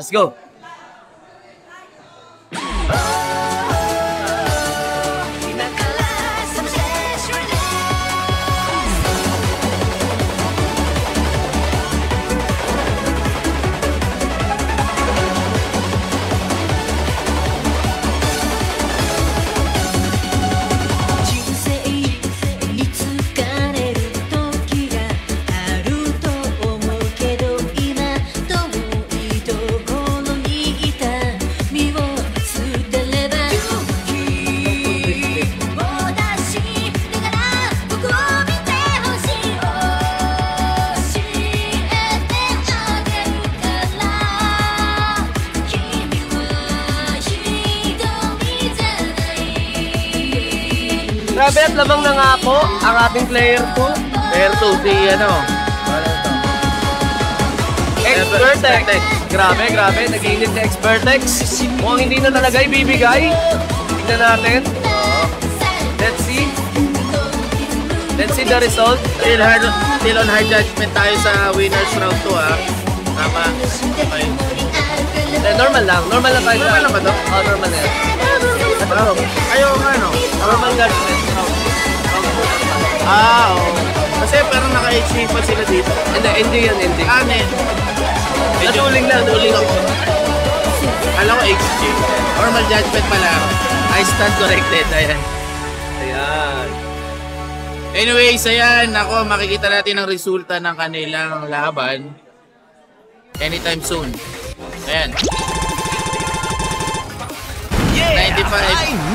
Let's go. Grabe at labang na nga po ang ating player 2. Player 2, si ano? Expertex. Grabe, grabe. Nag-iinit na Expertex. Mukhang hindi na talaga ibibigay. Tignan natin. Let's see. Let's see the result. Still on hard judgment tayo sa winners round 2 ah. Tama. Okay. Normal lang. Normal lang tayo. Normal lang ba ito? Oo, normal na yan. Ayaw nga no? Normal judgment. Ah, oo. Kasi parang naka-HP pa sila dito. Hindi yan, hindi. Anin. Natuling lang. Natuling ako. Alam ko XG. Normal judgment pala. I stand corrected. Ayan. Ayan. Anyways, ayan. Ako, makikita natin ang resulta ng kanilang laban anytime soon. Ayan. 95.